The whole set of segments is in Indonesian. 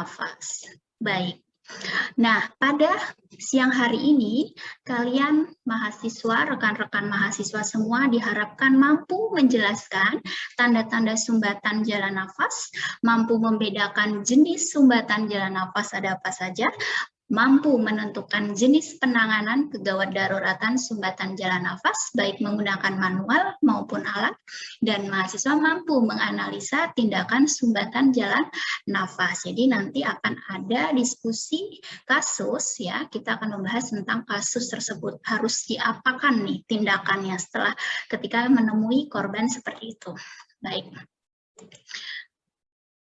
nafas. Baik. Nah, pada siang hari ini, kalian mahasiswa, rekan-rekan mahasiswa semua diharapkan mampu menjelaskan tanda-tanda sumbatan jalan nafas, mampu membedakan jenis sumbatan jalan nafas ada apa saja, mampu menentukan jenis penanganan kegawat daruratan sumbatan jalan nafas, baik menggunakan manual maupun alat, dan mahasiswa mampu menganalisa tindakan sumbatan jalan nafas. Jadi nanti akan ada diskusi kasus, ya, kita akan membahas tentang kasus tersebut, harus diapakan nih tindakannya setelah ketika menemui korban seperti itu. Baik.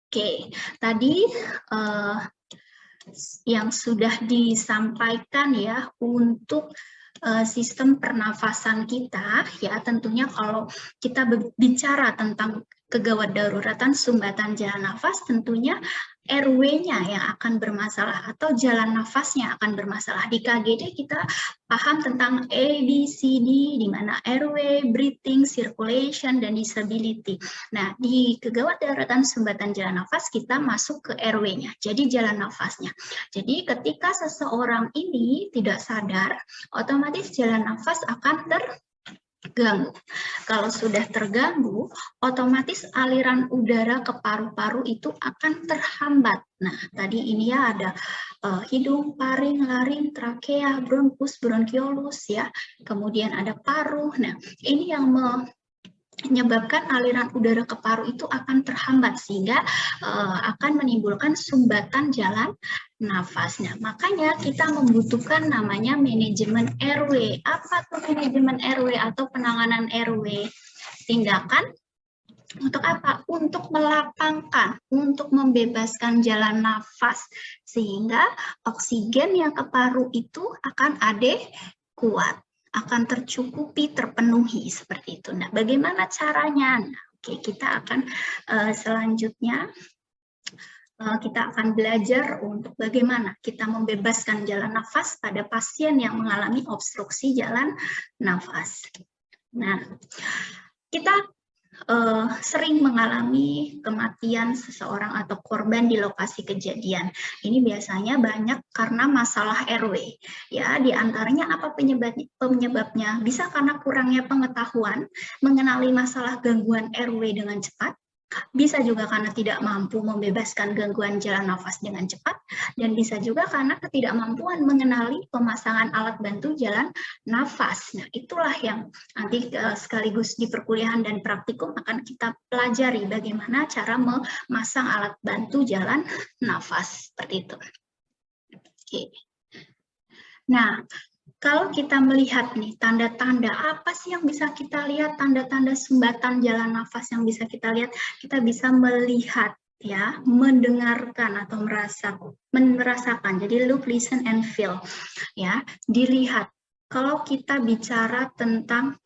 Oke, tadi yang sudah disampaikan ya untuk sistem pernafasan kita, ya tentunya kalau kita bicara tentang kegawat daruratan sumbatan jalan nafas, tentunya RW-nya yang akan bermasalah atau jalan nafasnya akan bermasalah. Di KGD kita paham tentang A, B, C, D, di mana RW, breathing, circulation, dan disability. Nah, di kegawat daruratan sumbatan jalan nafas kita masuk ke RW-nya, jadi jalan nafasnya. Jadi ketika seseorang ini tidak sadar, otomatis jalan nafas akan terganggu. Kalau sudah terganggu, otomatis aliran udara ke paru-paru itu akan terhambat. Nah, tadi ini ya ada hidung, paring, laring, trakea, bronkus, bronkiolus ya. Kemudian ada paru. Nah, ini yang menyebabkan aliran udara ke paru itu akan terhambat sehingga akan menimbulkan sumbatan jalan nafas. Nah, makanya kita membutuhkan namanya manajemen RW. Apa tuh manajemen RW atau penanganan RW? Tindakan untuk apa? Untuk melapangkan, untuk membebaskan jalan nafas sehingga oksigen yang ke paru itu akan kuat, akan tercukupi, terpenuhi seperti itu. Nah, bagaimana caranya? Nah, oke, kita akan selanjutnya kita akan belajar untuk bagaimana kita membebaskan jalan nafas pada pasien yang mengalami obstruksi jalan nafas. Nah, kita sering mengalami kematian seseorang atau korban di lokasi kejadian. Ini biasanya banyak karena masalah RW. Ya, di antaranya apa penyebabnya? Bisa karena kurangnya pengetahuan mengenali masalah gangguan RW dengan cepat. Bisa juga karena tidak mampu membebaskan gangguan jalan nafas dengan cepat, dan bisa juga karena ketidakmampuan mengenali pemasangan alat bantu jalan nafas. Nah, itulah yang nanti sekaligus di perkuliahan dan praktikum akan kita pelajari bagaimana cara memasang alat bantu jalan nafas seperti itu. Oke. Nah, kalau kita melihat nih tanda-tanda apa sih yang bisa kita lihat, tanda-tanda sumbatan jalan nafas yang bisa kita lihat, kita bisa melihat ya, mendengarkan atau merasakan. Jadi look, listen, and feel ya, dilihat. Kalau kita bicara tentang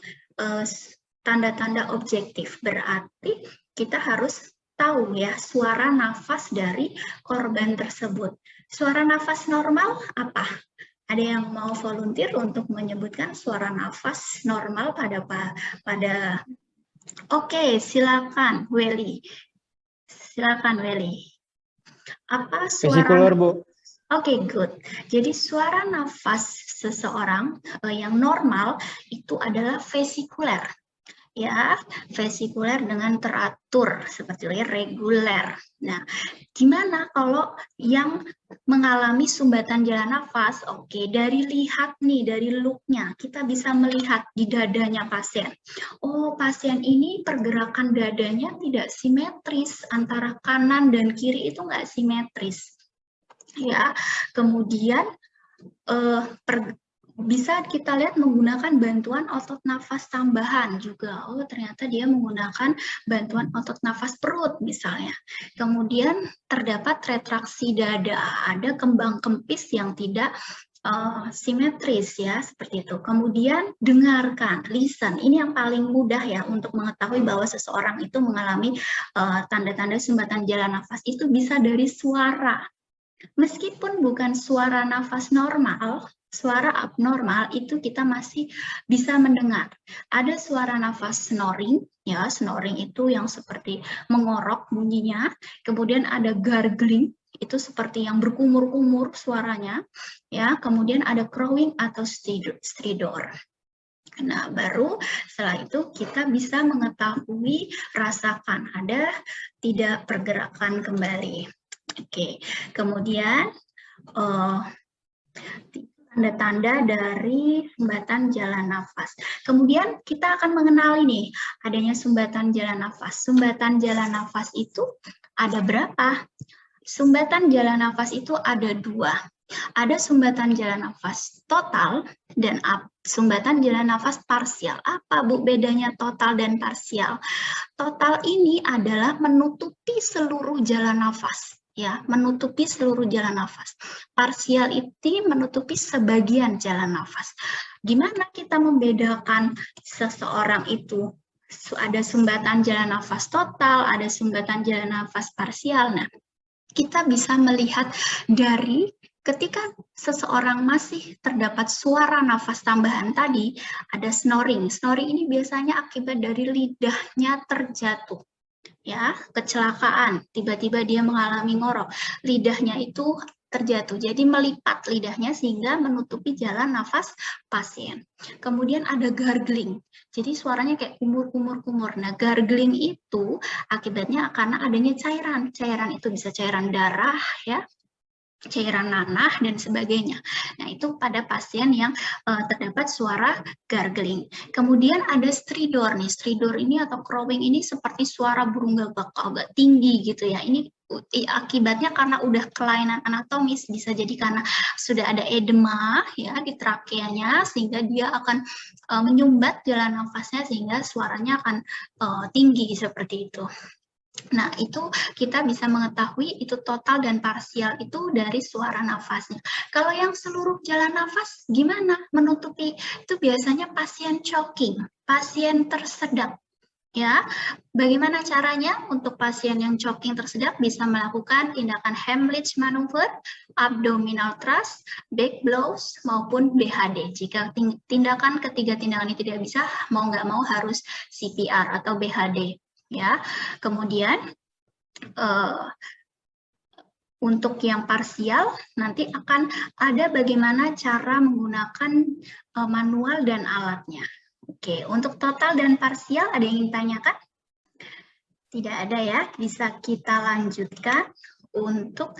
tanda-tanda objektif, berarti kita harus tahu ya suara nafas dari korban tersebut. Suara nafas normal apa? Ada yang mau volunteer untuk menyebutkan suara nafas normal pada Oke, silakan Welly. Silakan Welly. Apa suara Vesikular, Bu. Oke, good. Jadi suara nafas seseorang yang normal itu adalah vesikuler. Ya, vesikuler dengan teratur seperti reguler. Nah, gimana kalau yang mengalami sumbatan jalan nafas? Oke, dari lihat nih, dari look-nya, kita bisa melihat di dadanya pasien. Oh, pasien ini pergerakan dadanya tidak simetris, antara kanan dan kiri itu nggak simetris. Ya, kemudian bisa kita lihat menggunakan bantuan otot nafas tambahan juga. Oh, ternyata dia menggunakan bantuan otot nafas perut misalnya. Kemudian terdapat retraksi dada, ada kembang kempis yang tidak simetris ya, seperti itu. Kemudian dengarkan, listen. Ini yang paling mudah ya untuk mengetahui bahwa seseorang itu mengalami tanda-tanda sumbatan jalan nafas itu bisa dari suara. Meskipun bukan suara nafas normal, suara abnormal itu kita masih bisa mendengar. Ada suara nafas snoring, ya snoring itu yang seperti mengorok bunyinya. Kemudian ada gargling, itu seperti yang berkumur-kumur suaranya, ya. Kemudian ada crowing atau stridor. Nah, baru setelah itu kita bisa mengetahui, rasakan ada tidak pergerakan kembali. Oke, kemudian tanda-tanda dari sumbatan jalan nafas. Kemudian kita akan mengenali nih adanya sumbatan jalan nafas. Sumbatan jalan nafas itu ada berapa? Sumbatan jalan nafas itu ada 2. Ada sumbatan jalan nafas total dan sumbatan jalan nafas parsial. Apa Bu bedanya total dan parsial? Total ini adalah menutupi seluruh jalan nafas, ya, menutupi seluruh jalan nafas. Parsial itu menutupi sebagian jalan nafas. Gimana kita membedakan seseorang itu? Ada sumbatan jalan nafas total, ada sumbatan jalan nafas parsial. Nah, kita bisa melihat dari ketika seseorang masih terdapat suara nafas tambahan tadi, ada snoring. Snoring ini biasanya akibat dari lidahnya terjatuh, ya, kecelakaan, tiba-tiba dia mengalami ngorok, lidahnya itu terjatuh, jadi melipat lidahnya sehingga menutupi jalan nafas pasien. Kemudian ada gargling, jadi suaranya kayak kumur-kumur-kumur. Nah, gargling itu akibatnya karena adanya cairan. Cairan itu bisa cairan darah, ya, cairan nanah dan sebagainya. Nah, itu pada pasien yang terdapat suara gargling. Kemudian ada stridor nih. Stridor ini atau crowing ini seperti suara burung gagak agak tinggi gitu ya. Ini akibatnya karena udah kelainan anatomis, bisa jadi karena sudah ada edema ya di trakeanya sehingga dia akan menyumbat jalan nafasnya sehingga suaranya akan tinggi seperti itu. Nah, itu kita bisa mengetahui itu total dan parsial itu dari suara nafasnya. Kalau yang seluruh jalan nafas gimana menutupi? Itu biasanya pasien choking, pasien tersedak. Ya, bagaimana caranya untuk pasien yang choking tersedak bisa melakukan tindakan Heimlich maneuver, abdominal thrust, back blows maupun BHD. Jika tindakan ketiga tindakan ini tidak bisa, mau nggak mau harus CPR atau BHD. Ya, kemudian untuk yang parsial nanti akan ada bagaimana cara menggunakan manual dan alatnya. Oke, untuk total dan parsial ada yang ingin tanyakan? Tidak ada ya, bisa kita lanjutkan untuk,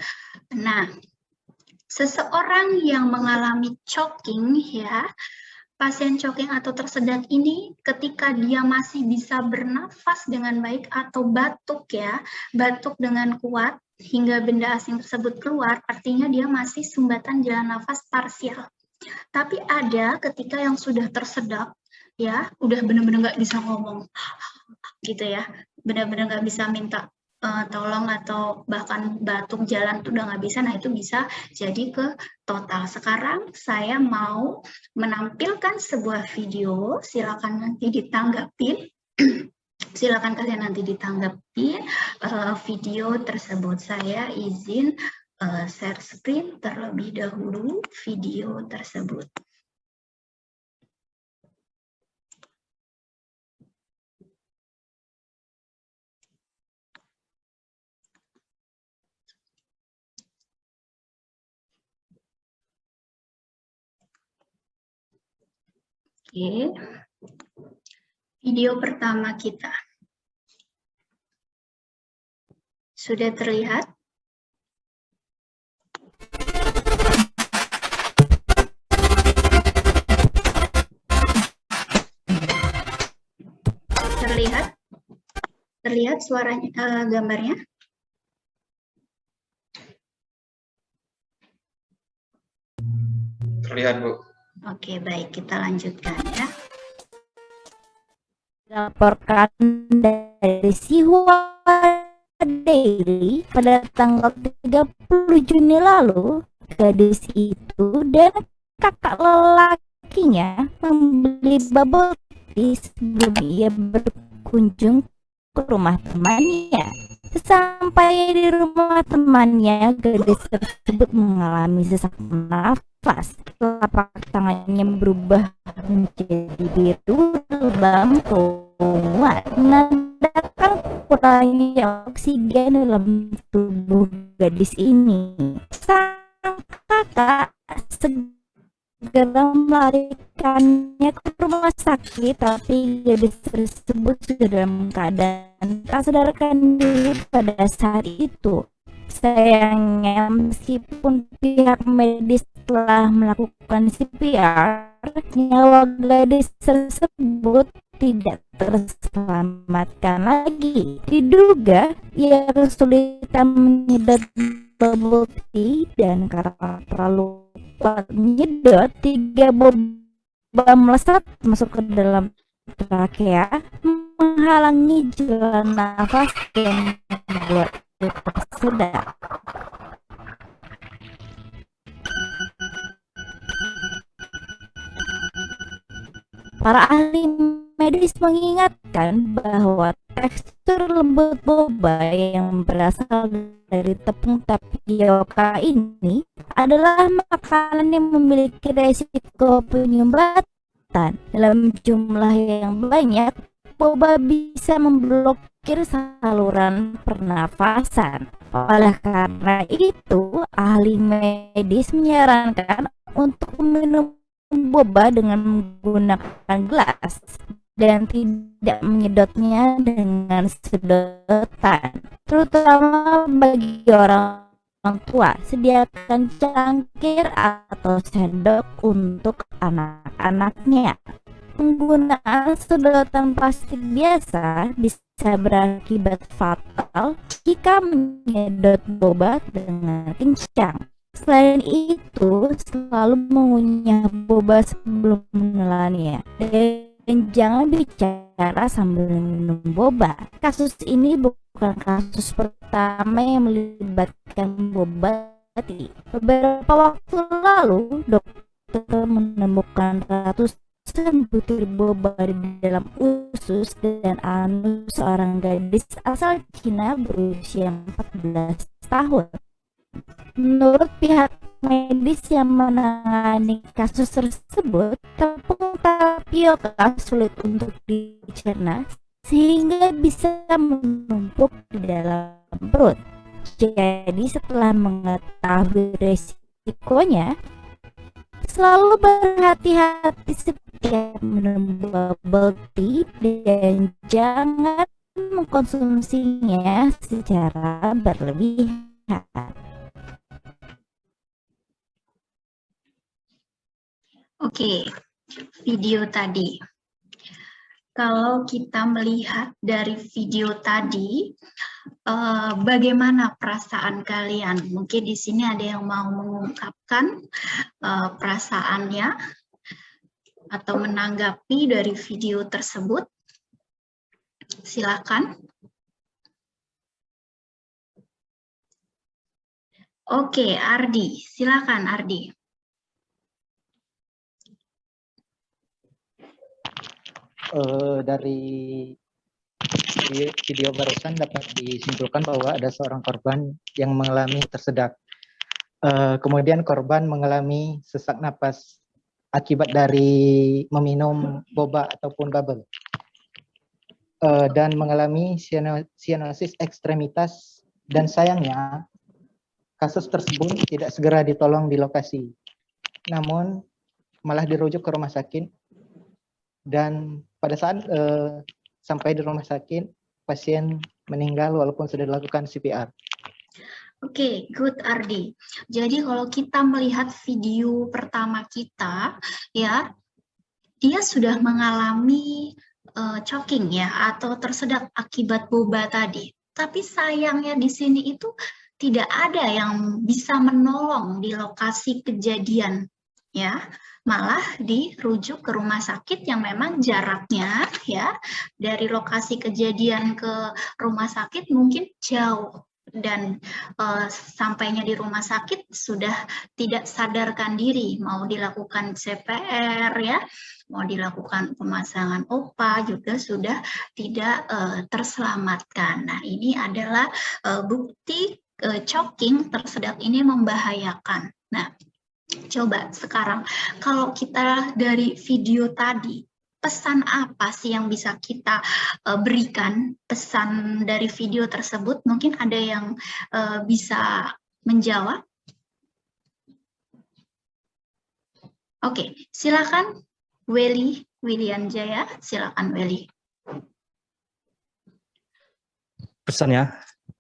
nah, seseorang yang mengalami choking ya, pasien choking atau tersedak ini ketika dia masih bisa bernafas dengan baik atau batuk ya, batuk dengan kuat hingga benda asing tersebut keluar, artinya dia masih sumbatan jalan nafas parsial. Tapi ada ketika yang sudah tersedak ya, udah benar-benar nggak bisa ngomong gitu ya, benar-benar nggak bisa minta tolong atau bahkan batuk jalan tuh udah nggak bisa. Nah, itu bisa jadi ke total. Sekarang saya mau menampilkan sebuah video, silakan nanti ditanggapi. Silakan kalian nanti ditanggapi video tersebut. Saya izin share screen terlebih dahulu video tersebut. Oke, video pertama kita sudah terlihat? Terlihat? Terlihat suaranya, gambarnya? Terlihat, Bu. Oke, baik, kita lanjutkan ya. Dilaporkan dari Xinhua Daily pada tanggal 30 Juni lalu, gadis itu dan kakak lelakinya membeli bubble tea sebelum ia berkunjung ke rumah temannya. Sampai di rumah temannya, gadis tersebut mengalami sesak nafas. Telapak tangannya berubah menjadi biru, lebam, kuat, menandakan kurangnya oksigen dalam tubuh gadis ini. Sang kakak segera melarikannya ke rumah sakit, tapi gadis tersebut sudah dalam keadaan tak sadarkan diri pada saat itu. Sayangnya, meskipun pihak medis telah melakukan CPR, nyawa gadis tersebut tidak terselamatkan lagi. Diduga ia kesulitan menyedot bubble tea, dan karena terlalu kuat menyedot, 3 boba melesat masuk ke dalam trakea, menghalangi jalan nafas dan membuat ia tersedak. Para ahli medis mengingatkan bahwa tekstur lembut boba yang berasal dari tepung tapioka ini adalah makanan yang memiliki resiko penyumbatan. Dalam jumlah yang banyak, boba bisa memblokir saluran pernafasan. Oleh karena itu, ahli medis menyarankan untuk minum boba dengan menggunakan gelas dan tidak menyedotnya dengan sedotan. Terutama bagi orang tua, sediakan cangkir atau sendok untuk anak-anaknya. Penggunaan sedotan plastik biasa bisa berakibat fatal jika menyedot boba dengan kencang. Selain itu, selalu mengunyah boba sebelum menelannya, dan jangan bicara sambil minum boba. Kasus ini bukan kasus pertama yang melibatkan boba tea. Beberapa waktu lalu, dokter menemukan ratusan butir boba di dalam usus dan anus seorang gadis asal Cina berusia 14 tahun. Menurut pihak medis yang menangani kasus tersebut, tepung tapioka sulit untuk dicerna sehingga bisa menumpuk di dalam perut. Jadi setelah mengetahui resikonya, selalu berhati-hati setiap minum bubble tea dan jangan mengkonsumsinya secara berlebihan. Oke, video tadi. Kalau kita melihat dari video tadi, bagaimana perasaan kalian? Mungkin di sini ada yang mau mengungkapkan perasaannya atau menanggapi dari video tersebut. Silakan. Oke, Ardi, silakan Ardi. Dari video barusan dapat disimpulkan bahwa ada seorang korban yang mengalami tersedak. Kemudian korban mengalami sesak napas akibat dari meminum boba ataupun bubble. Dan mengalami sianosis ekstremitas, dan sayangnya kasus tersebut tidak segera ditolong di lokasi, namun malah dirujuk ke rumah sakit. Dan pada saat sampai di rumah sakit, pasien meninggal walaupun sudah dilakukan CPR. Oke, good Ardi. Jadi kalau kita melihat video pertama kita, ya, dia sudah mengalami choking ya, atau tersedak akibat boba tadi. Tapi sayangnya di sini itu tidak ada yang bisa menolong di lokasi kejadian, ya. Malah dirujuk ke rumah sakit yang memang jaraknya ya dari lokasi kejadian ke rumah sakit mungkin jauh, dan sampainya di rumah sakit sudah tidak sadarkan diri, mau dilakukan CPR ya, mau dilakukan pemasangan OPA juga sudah tidak terselamatkan. Nah, ini adalah bukti choking, tersedak ini membahayakan. Nah, coba sekarang kalau kita dari video tadi, pesan apa sih yang bisa kita berikan, pesan dari video tersebut? Mungkin ada yang bisa menjawab. Oke, silakan William Jaya, silakan Welly. Pesannya,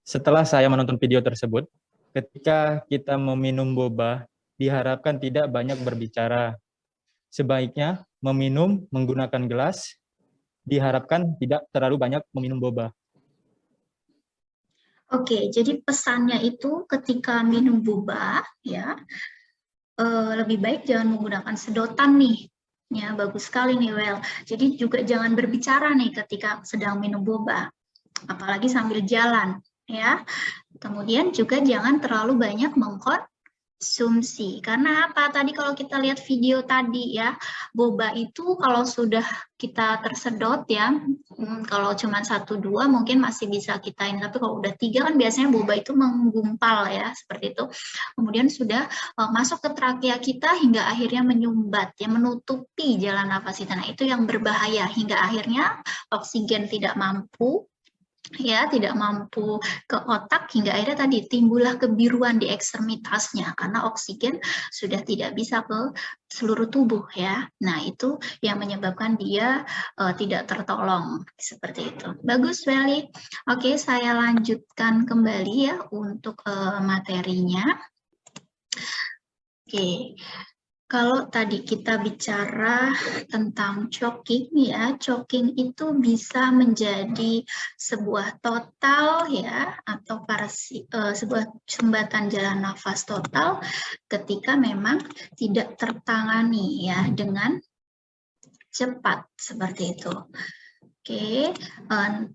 setelah saya menonton video tersebut, ketika kita meminum boba, diharapkan tidak banyak berbicara. Sebaiknya meminum menggunakan gelas, diharapkan tidak terlalu banyak meminum boba. Oke, jadi pesannya itu ketika minum boba, ya, lebih baik jangan menggunakan sedotan nih. Ya, bagus sekali nih, Well. Jadi juga jangan berbicara nih ketika sedang minum boba, apalagi sambil jalan, ya. Kemudian juga jangan terlalu banyak mengkonsumsi. Karena apa? Tadi kalau kita lihat video tadi ya, boba itu kalau sudah kita tersedot ya, kalau cuma 1-2 mungkin masih bisa kita ini, tapi kalau udah 3 kan biasanya boba itu menggumpal ya, seperti itu. Kemudian sudah masuk ke trakea kita hingga akhirnya menyumbat ya, menutupi jalan nafas kita. Nah, itu yang berbahaya hingga akhirnya oksigen tidak mampu ya, tidak mampu ke otak hingga akhirnya tadi timbullah kebiruan di ekstremitasnya karena oksigen sudah tidak bisa ke seluruh tubuh ya. Nah, itu yang menyebabkan dia tidak tertolong seperti itu. Bagus, Welly. Oke, saya lanjutkan kembali ya untuk materinya. Oke. Kalau tadi kita bicara tentang choking ya, choking itu bisa menjadi sebuah total ya, atau sebuah sumbatan jalan nafas total ketika memang tidak tertangani ya dengan cepat seperti itu. Oke,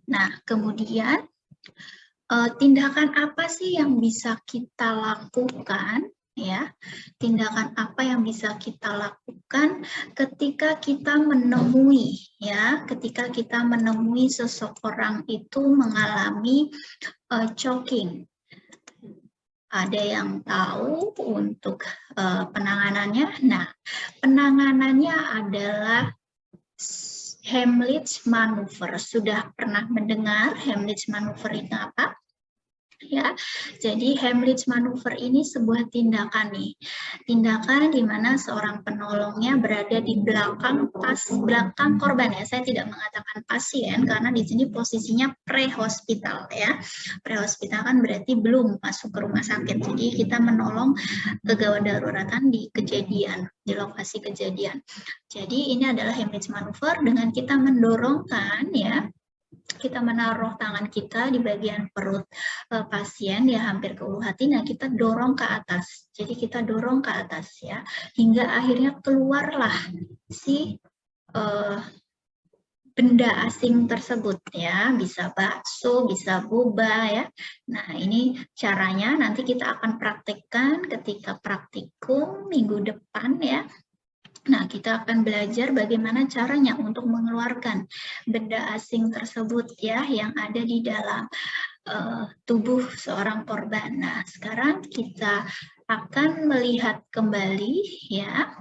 nah kemudian tindakan apa sih yang bisa kita lakukan? Ya, tindakan apa yang bisa kita lakukan ketika kita menemui seseorang itu mengalami choking? Ada yang tahu untuk penanganannya? Nah, penanganannya adalah Heimlich Maneuver. Sudah pernah mendengar Heimlich Maneuver itu apa? Ya, jadi Heimlich Maneuver ini sebuah tindakan nih, tindakan di mana seorang penolongnya berada di belakang korban ya. Saya tidak mengatakan pasien karena di sini posisinya pre-hospital ya. Pre-hospital kan berarti belum masuk ke rumah sakit. Jadi kita menolong kegawat daruratan di kejadian, di lokasi kejadian. Jadi ini adalah Heimlich Maneuver dengan kita mendorongkan ya. Kita menaruh tangan kita di bagian perut pasien ya, hampir ke ulu hati. Nah, kita dorong ke atas. Jadi kita dorong ke atas ya, hingga akhirnya keluarlah si benda asing tersebut ya, bisa bakso, bisa boba ya. Nah, ini caranya nanti kita akan praktekkan ketika praktikum minggu depan ya. Nah, kita akan belajar bagaimana caranya untuk mengeluarkan benda asing tersebut ya, yang ada di dalam tubuh seorang korban. Nah, sekarang kita akan melihat kembali ya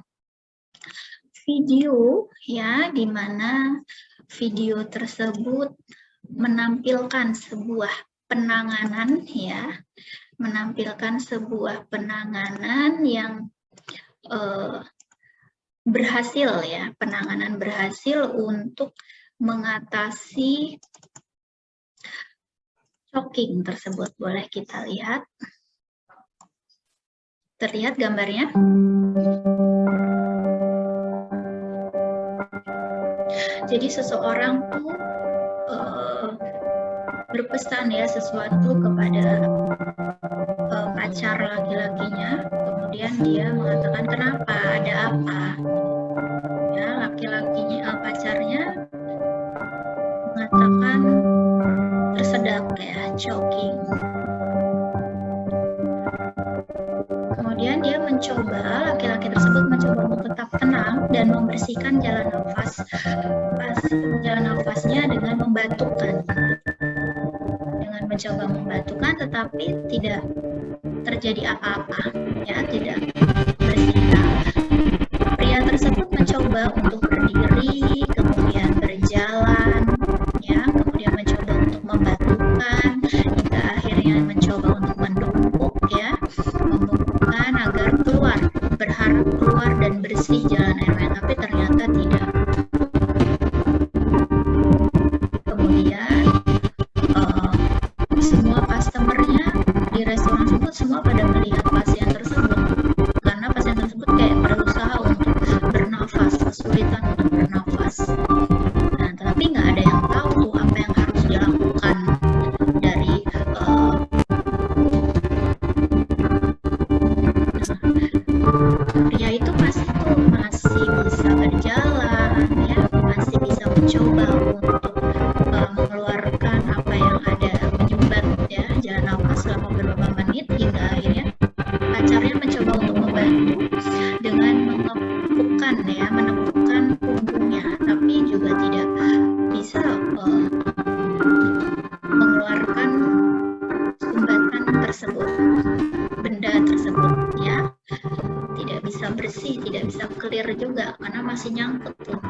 video ya, di mana video tersebut menampilkan sebuah penanganan ya, menampilkan sebuah penanganan yang berhasil ya, penanganan berhasil untuk mengatasi choking tersebut. Boleh kita lihat. Terlihat gambarnya? Jadi seseorang tuh berpesan ya sesuatu kepada pacar laki-lakinya, kemudian dia mengatakan kenapa, ada apa? Ya, laki-lakinya pacarnya mengatakan tersedak ya, choking. Kemudian dia mencoba, laki-laki tersebut mencoba untuk tetap tenang dan membersihkan jalan nafasnya dengan membatukkan. Dengan mencoba membatukkan, tetapi tidak terjadi apa-apa, ya, tidak bersih. Pria tersebut mencoba untuk berdiri, kemudian bersih jalan airway, tapi ternyata tidak. Kemudian semua customernya di restoran tersebut semua pada melihat pasien tersebut, karena pasien tersebut kayak berusaha untuk bernafas, kesulitan untuk bernafas. Nah, tetapi nggak ada yang tahu apa yang harus dilakukan dari pria itu masih bisa berjalan, ya, masih bisa mencoba untuk mengeluarkan apa yang ada, menyumbat ya jalan nafas selama beberapa menit, hingga akhirnya pacarnya mencoba untuk membantu dengan menepukkan punggungnya, tapi juga tidak bisa mengeluarkan sumbatan tersebut, benda tersebut ya, tidak bisa bersih, tidak bisa clear juga karena masih nyangkut tuh.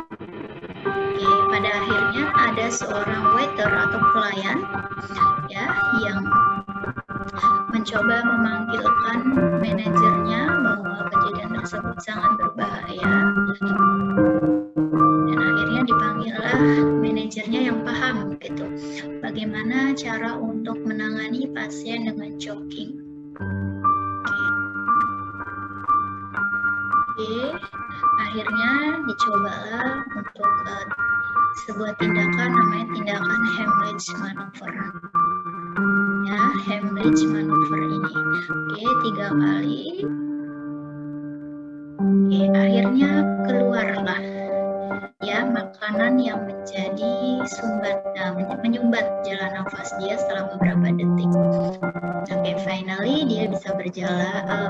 Oke, pada akhirnya ada seorang waiter atau pelayan ya yang mencoba memanggilkan manajernya bahwa kejadian tersebut sangat berbahaya, dan akhirnya dipanggillah manajernya yang paham gitu bagaimana cara untuk menangani pasien dengan choking. Oke, akhirnya dicobalah untuk sebuah tindakan namanya tindakan Heimlich maneuver. Ya, Heimlich maneuver ini. Oke, 3 kali. Oke, akhirnya keluarlah ya makanan yang menjadi menyumbat jalan nafas dia setelah beberapa detik. Oke, finally dia bisa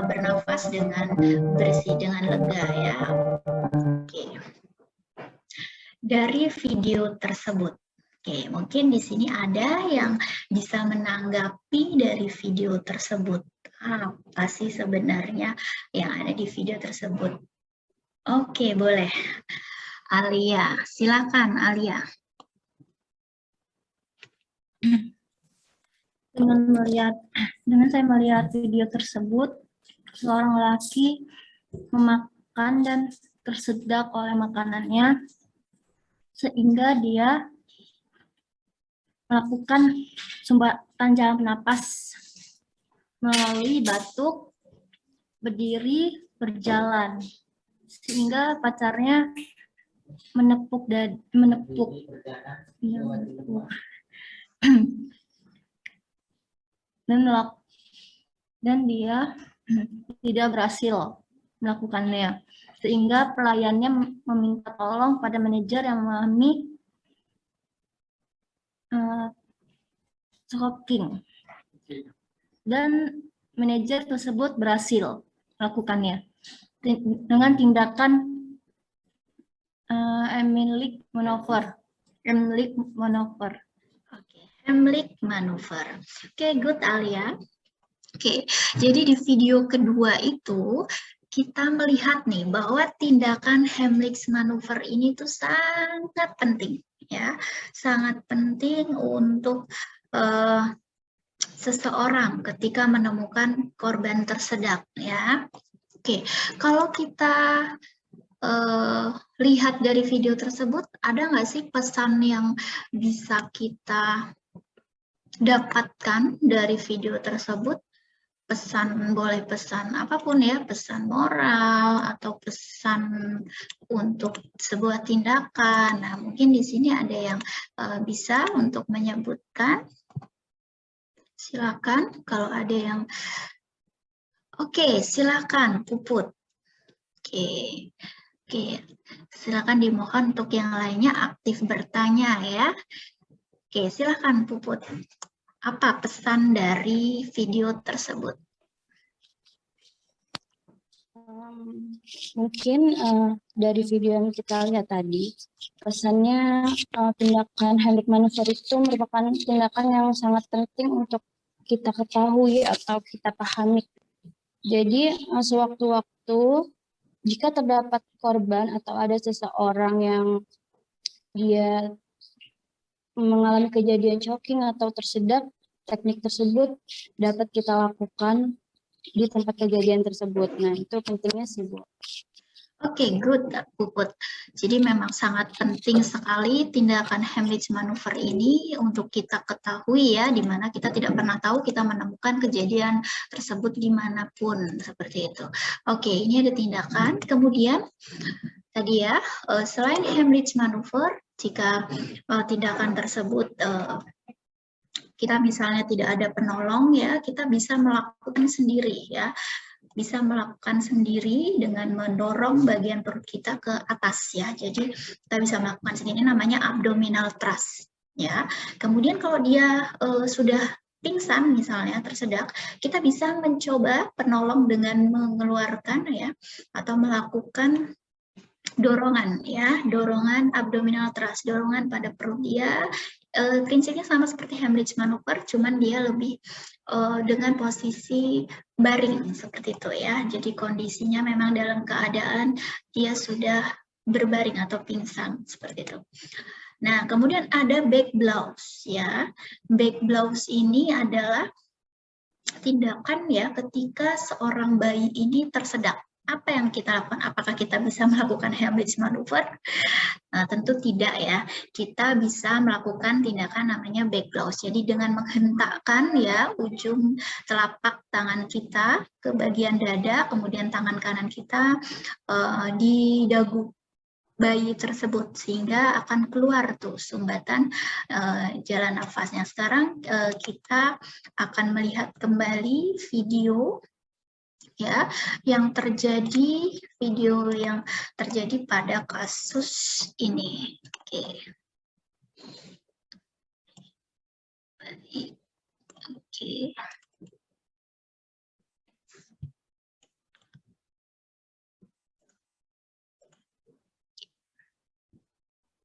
bernafas dengan bersih, dengan lega ya. Oke. Dari video tersebut, oke, mungkin di sini ada yang bisa menanggapi dari video tersebut. Apa sih sebenarnya yang ada di video tersebut? Oke, boleh. Alia, silakan Alia. Dengan saya melihat video tersebut, seorang lelaki memakan dan tersedak oleh makanannya, sehingga dia melakukan sumbatan jalan napas melalui batuk, berdiri, berjalan, sehingga pacarnya menepuk dan dia tidak berhasil melakukannya, sehingga pelayannya meminta tolong pada manajer yang mengalami choking, dan manajer tersebut berhasil melakukannya dengan tindakan Heimlich maneuver. Oke, Heimlich maneuver. Oke, good Alia. Oke, jadi di video kedua itu kita melihat nih bahwa tindakan Heimlich maneuver ini tuh sangat penting ya, sangat penting untuk seseorang ketika menemukan korban tersedak ya. Oke, kalau kita lihat dari video tersebut, ada nggak sih pesan yang bisa kita dapatkan dari video tersebut? Pesan, boleh pesan apapun ya, pesan moral atau pesan untuk sebuah tindakan. Nah, mungkin di sini ada yang bisa untuk menyebutkan. Silakan kalau ada yang. Oke, silakan Puput. Oke, silakan dimohon untuk yang lainnya aktif bertanya ya. Oke, silakan Puput. Apa pesan dari video tersebut? Mungkin dari video yang kita lihat tadi, pesannya tindakan Heimlich maneuver itu merupakan tindakan yang sangat penting untuk kita ketahui atau kita pahami. Jadi sewaktu-waktu jika terdapat korban atau ada seseorang yang dia mengalami kejadian choking atau tersedak, teknik tersebut dapat kita lakukan di tempat kejadian tersebut. Nah, itu pentingnya sih, Bu. Oke, good, Puput. Jadi memang sangat penting sekali tindakan Heimlich maneuver ini untuk kita ketahui ya, di mana kita tidak pernah tahu kita menemukan kejadian tersebut dimanapun, seperti itu. Oke, ini ada tindakan. Kemudian tadi ya, selain Heimlich maneuver, jika tindakan tersebut kita misalnya tidak ada penolong ya, kita bisa melakukan sendiri ya. Bisa melakukan sendiri dengan mendorong bagian perut kita ke atas ya. Jadi kita bisa melakukan sendiri, namanya abdominal thrust ya. Kemudian kalau dia sudah pingsan misalnya tersedak, kita bisa mencoba penolong dengan mengeluarkan ya atau melakukan dorongan ya, dorongan abdominal thrust, dorongan pada perut dia. Prinsipnya sama seperti Heimlich maneuver, cuman dia lebih dengan posisi baring seperti itu ya. Jadi kondisinya memang dalam keadaan dia sudah berbaring atau pingsan seperti itu. Nah, kemudian ada back blouse ya. Back blouse ini adalah tindakan ya ketika seorang bayi ini tersedak. Apa yang kita lakukan? Apakah kita bisa melakukan Heimlich maneuver? Nah, tentu tidak ya. Kita bisa melakukan tindakan namanya back blouse. Jadi dengan menghentakkan ya ujung telapak tangan kita ke bagian dada, kemudian tangan kanan kita di dagu bayi tersebut sehingga akan keluar tuh sumbatan jalan nafasnya. Sekarang kita akan melihat kembali video ya yang terjadi, video yang terjadi pada kasus ini. Oke. Oke.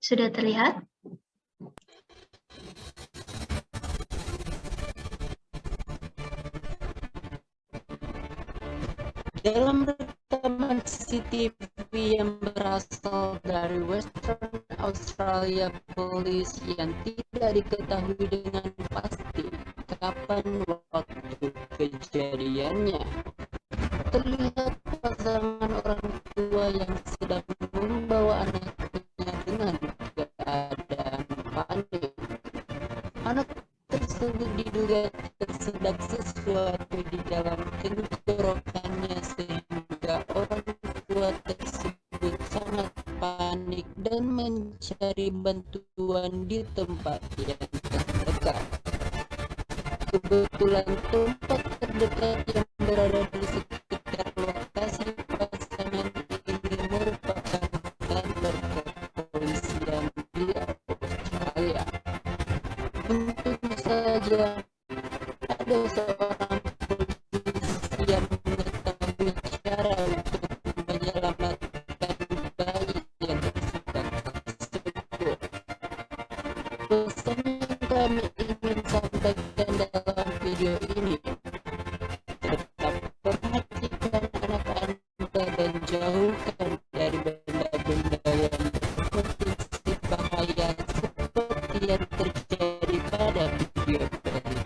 Sudah terlihat? Dalam rekaman CCTV yang berasal dari Western Australia Police yang tidak diketahui dengan pasti kapan waktu kejadiannya, terlihat pasangan orang tua yang sedang membawa anaknya dengan keadaan panik. Anak tersebut diduga tersedak sesuatu di dalam tenggorokannya sehingga orang tua tersebut sangat panik dan mencari bantuan di tempat yang terdekat. Kebetulan tempat terdekat yang berada di sekitar lokasi pasangan ini merupakan kantor kepolisian di Australia. Untung saja ada seorang polisi yang mengetahui cara untuk menyelamatkan bayi yang tersedak tersebut. Pesan yang kami ingin sampaikan dalam video ini, tetap perhatikan anak Anda dan jauhkan dari benda-benda yang berpotensi bahaya seperti yang terjadi pada video tadi.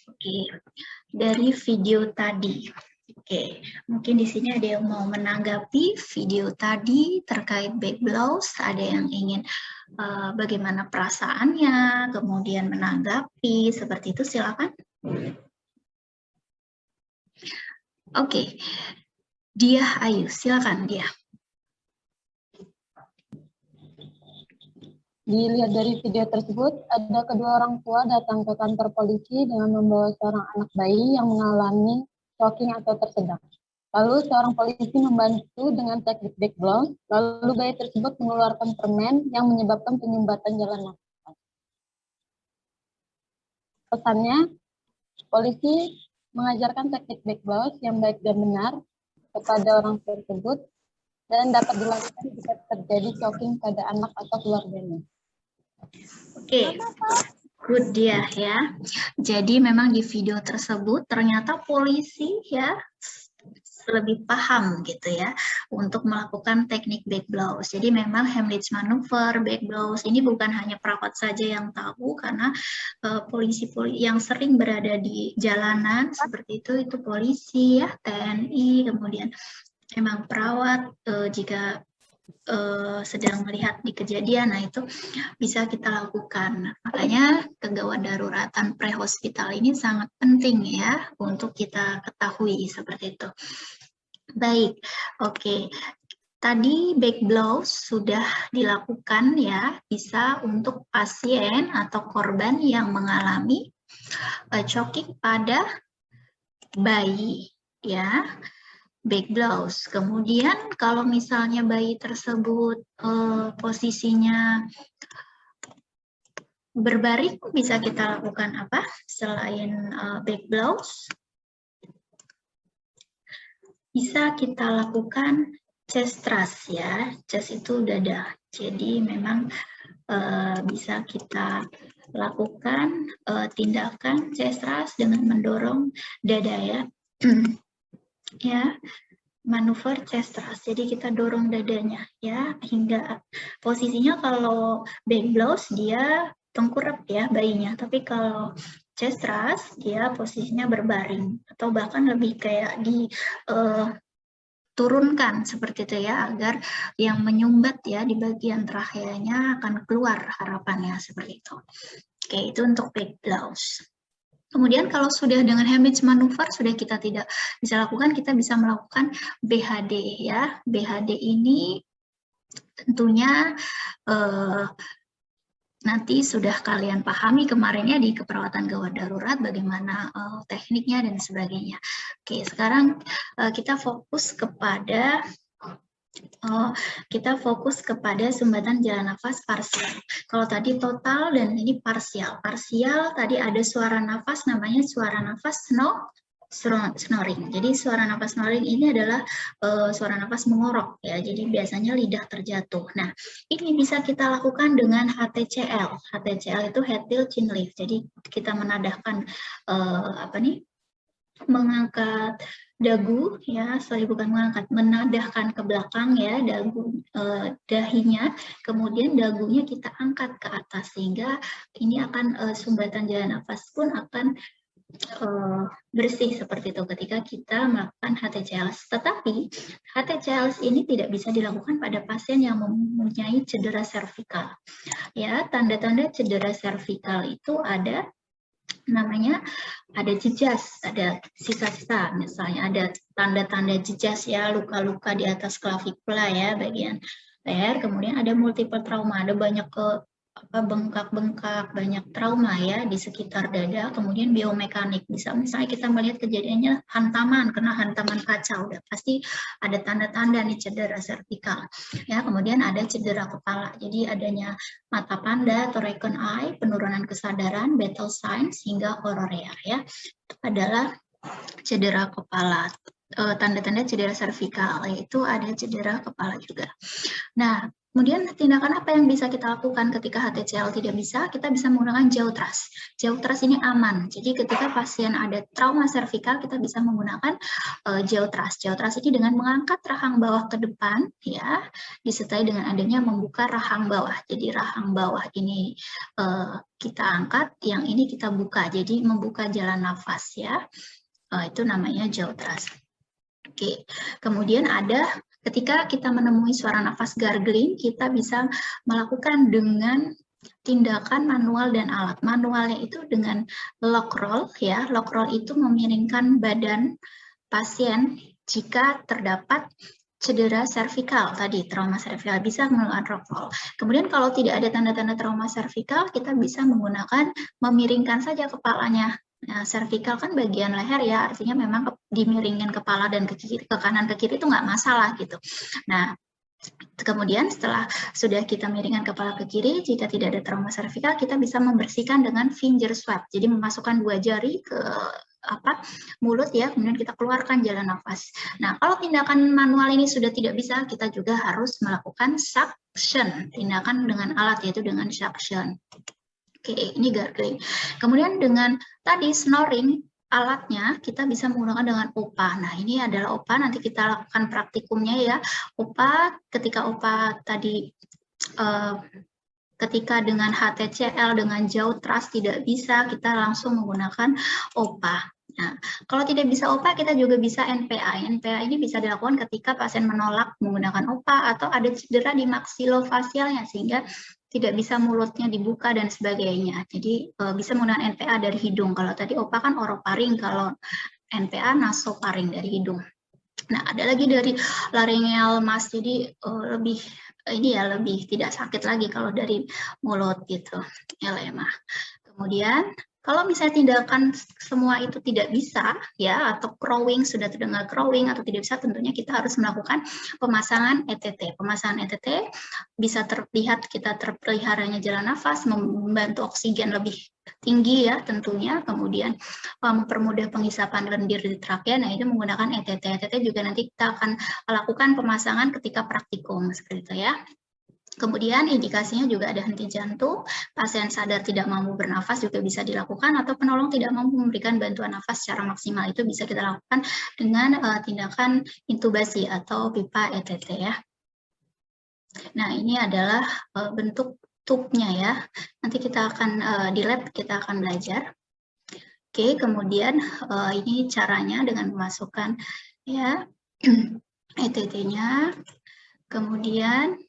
Oke, dari video tadi. Oke, mungkin di sini ada yang mau menanggapi video tadi terkait back blows, ada yang ingin bagaimana perasaannya, kemudian menanggapi, seperti itu silakan. Oke, Dia Ayu, silakan Dia. Dilihat dari video tersebut, ada kedua orang tua datang ke kantor polisi dengan membawa seorang anak bayi yang mengalami shocking atau tersedak. Lalu seorang polisi membantu dengan teknik back blows, lalu bayi tersebut mengeluarkan permen yang menyebabkan penyumbatan jalan nafas. Pesannya, polisi mengajarkan teknik back blows yang baik dan benar kepada orang tersebut dan dapat dilakukan jika terjadi shocking pada anak atau keluarganya. Oke, good dia ya. Jadi memang di video tersebut ternyata polisi ya lebih paham gitu ya untuk melakukan teknik back blows. Jadi memang Heimlich maneuver, back blows ini bukan hanya perawat saja yang tahu, karena polisi yang sering berada di jalanan seperti itu polisi ya, TNI, kemudian memang perawat jika sedang melihat di kejadian, nah itu bisa kita lakukan. Makanya kegawat daruratan pre-hospital ini sangat penting ya untuk kita ketahui seperti itu. Baik, oke. Tadi back blows sudah dilakukan ya, bisa untuk pasien atau korban yang mengalami choking pada bayi ya. Back blows. Kemudian kalau misalnya bayi tersebut posisinya berbaring, bisa kita lakukan apa selain back blows? Bisa kita lakukan chest thrust ya. Chest itu dada. Jadi memang bisa kita lakukan tindakan chest thrust dengan mendorong dada ya. Ya, manuver chest thrust. Jadi kita dorong dadanya ya hingga posisinya kalau back blows dia tengkurap ya bayinya, tapi kalau chest thrust dia posisinya berbaring atau bahkan lebih kayak turunkan seperti itu ya, agar yang menyumbat ya di bagian tracheanya akan keluar, harapannya seperti itu. Oke, itu untuk back blows. Kemudian kalau sudah dengan Heimlich maneuver sudah kita tidak bisa lakukan, kita bisa melakukan BHD ya. BHD ini tentunya nanti sudah kalian pahami kemarinnya di keperawatan gawat darurat bagaimana tekniknya dan sebagainya. Oke, sekarang kita fokus kepada sumbatan jalan nafas parsial. Kalau tadi total dan ini parsial. Parsial tadi ada suara nafas namanya suara nafas snoring. Jadi suara nafas snoring ini adalah suara nafas mengorok ya. Jadi biasanya lidah terjatuh. Nah, ini bisa kita lakukan dengan HTCL. HTCL itu head tilt chin lift. Jadi kita menadahkan mengangkat dagu ya, bukan mengangkat, menadahkan ke belakang ya dagu dahinya, kemudian dagunya kita angkat ke atas sehingga ini akan sumbatan jalan nafas pun akan bersih seperti itu ketika kita melakukan HTCLS. Tetapi HTCLS ini tidak bisa dilakukan pada pasien yang mempunyai cedera servikal. Ya, tanda-tanda cedera servikal itu ada namanya ada jejas, ada sisa-sisa, misalnya ada tanda-tanda jejas ya, luka-luka di atas klavikula ya, bagian leher, kemudian ada multiple trauma, ada banyak bengkak-bengkak, banyak trauma ya di sekitar dada, kemudian biomekanik, misalnya kita melihat kejadiannya hantaman, kena hantaman kaca, udah pasti ada tanda-tanda nih cedera servikal ya. Kemudian ada cedera kepala, jadi adanya mata panda atau recon eye, penurunan kesadaran, battle signs hingga ororea ya, itu adalah cedera kepala. Tanda-tanda cedera servikal yaitu ada cedera kepala juga. Nah, Kemudian tindakan apa yang bisa kita lakukan ketika HTCL tidak bisa? Kita bisa menggunakan jaw thrust. Jaw thrust ini aman. Jadi ketika pasien ada trauma servikal, kita bisa menggunakan jaw thrust. Jaw thrust ini dengan mengangkat rahang bawah ke depan, ya, disertai dengan adanya membuka rahang bawah. Jadi rahang bawah ini kita angkat, yang ini kita buka. Jadi membuka jalan nafas, ya. Itu namanya jaw thrust. Oke. Kemudian ada ketika kita menemui suara nafas gargling, kita bisa melakukan dengan tindakan manual dan alat. Manualnya itu dengan lock roll, ya. Lock roll itu memiringkan badan pasien jika terdapat cedera servikal tadi, trauma servikal, bisa melakukan lock roll. Kemudian kalau tidak ada tanda-tanda trauma servikal, kita bisa menggunakan memiringkan saja kepalanya. Nah, servikal kan bagian leher, ya, artinya memang dimiringin kepala dan ke kanan ke kiri itu nggak masalah gitu. Nah, kemudian setelah sudah kita miringkan kepala ke kiri, jika tidak ada trauma servikal, kita bisa membersihkan dengan finger swab. Jadi memasukkan 2 jari ke mulut, ya, kemudian kita keluarkan jalan nafas. Nah, kalau tindakan manual ini sudah tidak bisa, kita juga harus melakukan suction, tindakan dengan alat, yaitu dengan suction. Oke, ini gargling. Kemudian dengan tadi snoring, alatnya kita bisa menggunakan dengan OPA. Nah, ini adalah OPA, nanti kita lakukan praktikumnya, ya. OPA, ketika OPA tadi ketika dengan HTCL, dengan jaw thrust tidak bisa, kita langsung menggunakan OPA. Nah, kalau tidak bisa OPA, kita juga bisa NPA. NPA ini bisa dilakukan ketika pasien menolak menggunakan OPA atau ada cedera di maksilofacialnya sehingga tidak bisa mulutnya dibuka dan sebagainya. Jadi bisa menggunakan NPA dari hidung. Kalau tadi OPA kan orofaring, kalau NPA nasofaring dari hidung. Nah, ada lagi dari laryngeal mask, jadi lebih ini ya, lebih tidak sakit lagi kalau dari mulut gitu, LMA. Kemudian kalau misalnya tindakan semua itu tidak bisa, ya, atau crowing, sudah terdengar crowing atau tidak bisa, tentunya kita harus melakukan pemasangan ETT. Pemasangan ETT bisa terlihat kita terpeliharanya jalan nafas, membantu oksigen lebih tinggi, ya, tentunya, kemudian mempermudah penghisapan lendir di trakea. Nah, itu menggunakan ETT. ETT juga nanti kita akan lakukan pemasangan ketika praktikum, seperti itu, ya. Kemudian indikasinya juga ada henti jantung, pasien sadar tidak mampu bernafas juga bisa dilakukan, atau penolong tidak mampu memberikan bantuan nafas secara maksimal. Itu bisa kita lakukan dengan tindakan intubasi atau pipa ETT, ya. Nah, ini adalah bentuk tubnya, ya. Nanti kita akan di lab kita akan belajar. Oke, kemudian ini caranya dengan memasukkan, ya, ETT-nya. Kemudian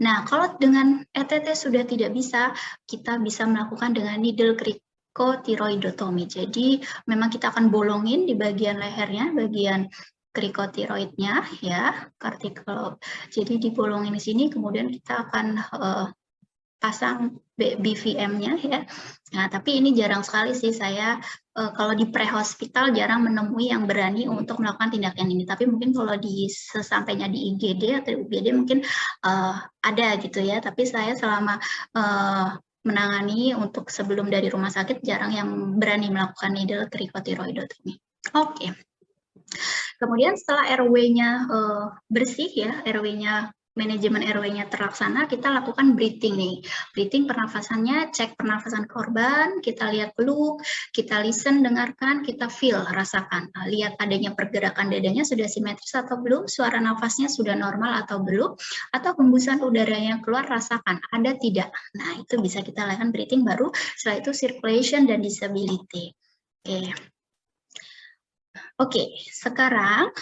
nah, kalau dengan ETT sudah tidak bisa, kita bisa melakukan dengan needle cricotiroidotomy. Jadi memang kita akan bolongin di bagian lehernya, bagian cricotiroidnya, ya, cortical. Jadi dibolongin di sini, kemudian kita akan pasang BVM-nya, ya. Nah, tapi ini jarang sekali sih saya kalau di pre-hospital jarang menemui yang berani untuk melakukan tindakan ini. Tapi mungkin kalau di sesampainya di IGD atau UGD mungkin ada gitu, ya. Tapi saya selama menangani untuk sebelum dari rumah sakit jarang yang berani melakukan needle cricotiroidotomy. Oke. Kemudian setelah RW-nya bersih, ya, RW-nya manajemen RW-nya terlaksana, kita lakukan breathing nih. Breathing pernafasannya, cek pernafasan korban, kita lihat peluk, kita listen, dengarkan, kita feel, rasakan. Lihat adanya pergerakan dadanya sudah simetris atau belum, suara nafasnya sudah normal atau belum, atau hembusan udara yang keluar, rasakan, ada tidak. Nah, itu bisa kita lakukan breathing, baru setelah itu circulation dan disability. Oke, sekarang